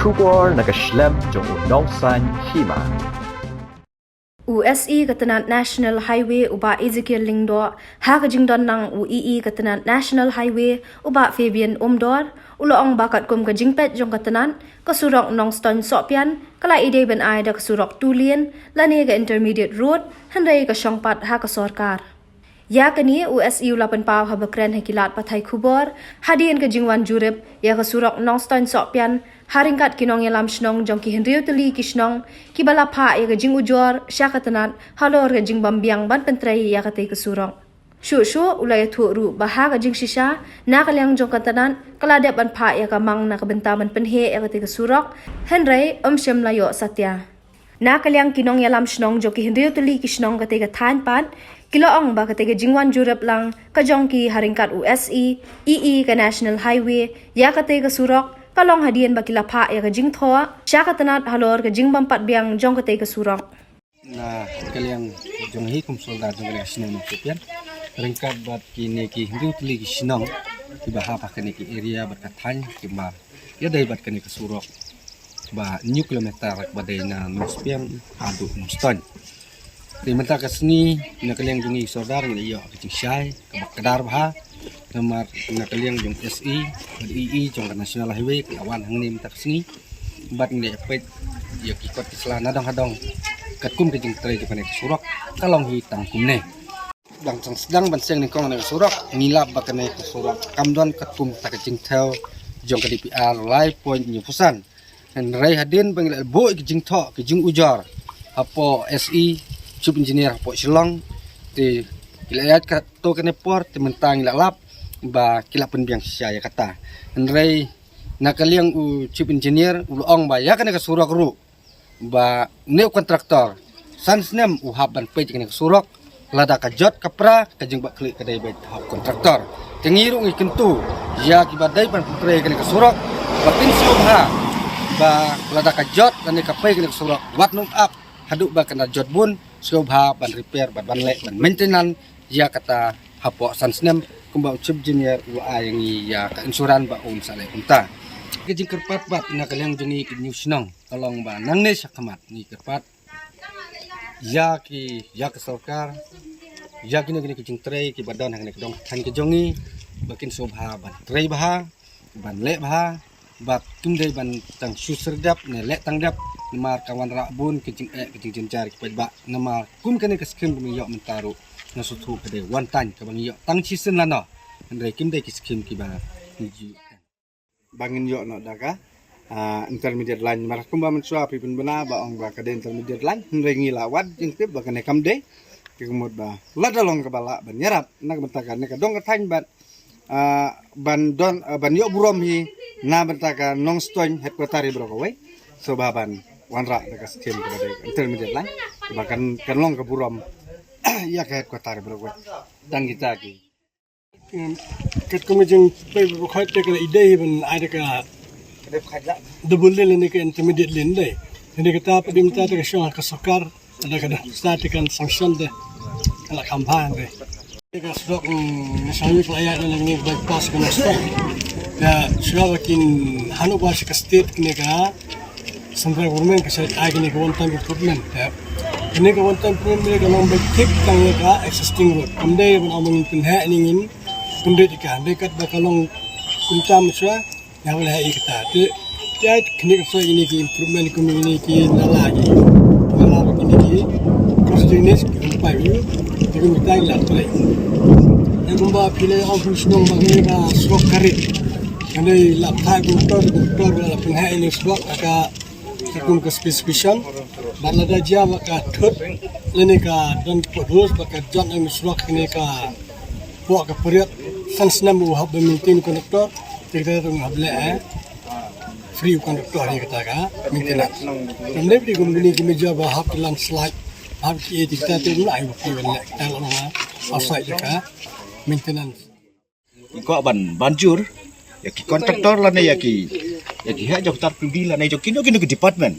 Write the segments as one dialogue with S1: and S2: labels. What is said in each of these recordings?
S1: Kubor nakaslem jong unongsan hima.
S2: USE katanan National Highway uba Ezekiel Lingdo hakajingdon nang UEE katanan National Highway uba Fabian Omdor uloong bakat kum kajingpet jong katanan kasurok nong ston sopyan kala ide ben ai da kasurok tulien lani ka intermediate road handai ka shongpat ha ka sorkar ya kani USE ulapan paw ha bakren hakilat pathai khubor hadien ka jingwan jurep ya kasurok nong ston sopyan haringkat kinong yalam shnong jong ki hendriu teli kishnong ki bala pha ya jing ujor syakatanat halor ga jing bambiang ban pentrai ya kate kesurong shu ulai thu ru baha ga jing shisha na kalyang jong katanan kala de ban pha ya kamang na kabentaman penhe ya kate kesurok henrai shem layo satya na kalyang kinong yalam shnong jong ki hendriu teli kishnong kate ga than pan kiloong ba kate ga jingwan jurap lang ka jong ki haringkat USE EE ka National Highway ya kate kesurok kalong hadian bakila pha ya kajing thoa syakatanat halor kajing bampat biang jong kate kasurong
S3: na kaliang jong hi kum soldar jong kaliang sinong sepian ringkat bat kini ki hindu tuli ki sinong ki baha pa kini ki area bat kathan ki mar ya dai bat kini kasurok ba new kilometer badai na nospian adu mustan di mata kasni na kaliang jong hi soldar ni yo ki syai ka kadar bah namar na kaliang jong SE EE jong National Highway awan hang nim tak sini bat ni pet ya ki kot isla nadang hadong katkum ke jing tre jong surok kalong hi tang kumne dang sedang ban seng ni kong na surok nilap ba kane surok kamdon katkum tak jing tel jong ke DPR live point ni pusan dan rai hadin bangil bo ki jing tho ki jing ujar apo SE chief engineer apo Shillong ti ilayat ka to kane port ti mentang ilalap ba kilapun biang saya kata nrai nakaliang u chief engineer ulong ba ya kana kasurok ru ba new kontraktor sansnem u haban pe kana kasurok lada ka jot kapra ka jing ba klik kadai ba hab kontraktor tengiru ngi kentu ya kibadai pan putre kana kasurok ba pinsu ha ba lada ka jot kana ka pe kana kasurok wat nung up haduk ba kana jot bun sobha ban repair ban le ban maintenance ya kata hapo sansnem kumbang chief engineer wa yang ya ka insuran ba un sale unta kijing kerpat bat na kalyang jungi ki news nong tolong ba nang ne sakamat ni kerpat ya ke sarkar ya kini kijing tray ki badan hang ne dong kan ki jongi bakin sobha ban tray bah ban le bah bat tumdai ban tang suserdap ne le tangdap namar kawan rabun kijing jencar ki ba namar kum kene ka skim mi yo mentaru nasutu kede one time kabang yo tang chisen lano andre kim dai kiskim ki ba niji bangin yo no daga intermediate line maras kumba mensua pipin bena ba ong ba kade intermediate line andre ngila wad jingtip ba kane kamde kimud ba ladalong kabala ban nyarap nak bentakan ne kadong katang ban bandon ban yo burom hi na bentakan nong stoin headquarter bro ko we so baban wanra daga skim kade intermediate line bahkan kanlong ke burom ya kayak kota berapa dan kita lagi ket kemujung pe bukai te kala ide ben ada ka double lane ke intermediate lane deh ini kita pada minta ke syong ke sokar ada kada start kan sanction deh kala kampanye deh kita stok misalnya pelayan yang ni bypass kan stok ya sudah makin hanu bahasa ke state kini ka central government ke saya agni ke one time improvement ya ini kawan-kawan premier kalau berkek tangga ka existing road, kemudian pun amang penha ingin kemudian ikan dekat bakalong kuncam sua yang boleh ikta. Tiada kini kalau ini ki improvement kami ki nalagi ini ki cross drainage umpai view, jadi kita ilat boleh. Yang kumba pilih orang senang bagi ka swak karit, kemudian laptop gubtor penha ini swak agak kum ke specification balada dia maka thut lene ka don produce maka jon ang suak ni ka buat ke period sansnam u hab maintain connector kita tu hable free connector ni kata ka maintenance kemudian di company ki meja ba hab landslide hab ki kita tu ai bu ki wen ta lo na asai ka maintenance
S4: ko banjur ya ki kontraktor la ne ya ki ha jauh tar pribadi la ne jo kino ke department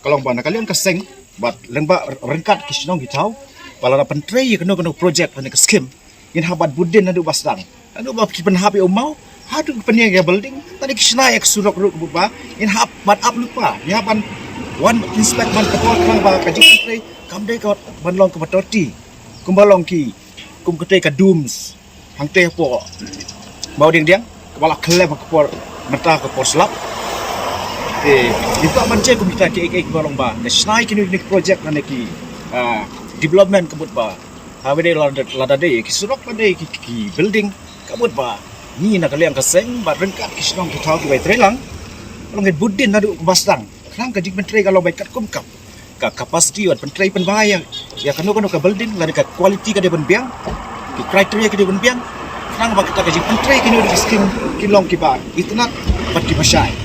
S4: kalau bana kalian keseng bat lengba rengkat kisnong hitau pala pentrei keno project ane ke skim in habat budin adu basdang adu ba ki pen habi umau Hadu penia ya building tadi kisna ya surok ruk bupa in hap bat up lupa ya ban one inspect ban kapal kang ba kaji kre kam dei ka ban long ka batoti kumbalong ki kum kete ka dooms hang te po mau ding diang kepala kelem ka por mata ka por slap itu ban che kum kita ke balong ba the snai kini ni project na ki development kabut ba habede lada dei ki surok ba dei ki building kabut ba ni nak kalian keseng bat rengkat kisnong kita ke bai trelang long het budin nadu basdang klang ka jik menteri kalau baik kat kumkap ka capacity wat menteri pen bahaya ya kanu ka building la ka quality ka de ben biang ki criteria ka de ben biang klang ba kita ka jik menteri kini di skim kilong ki ba itna bat ki masai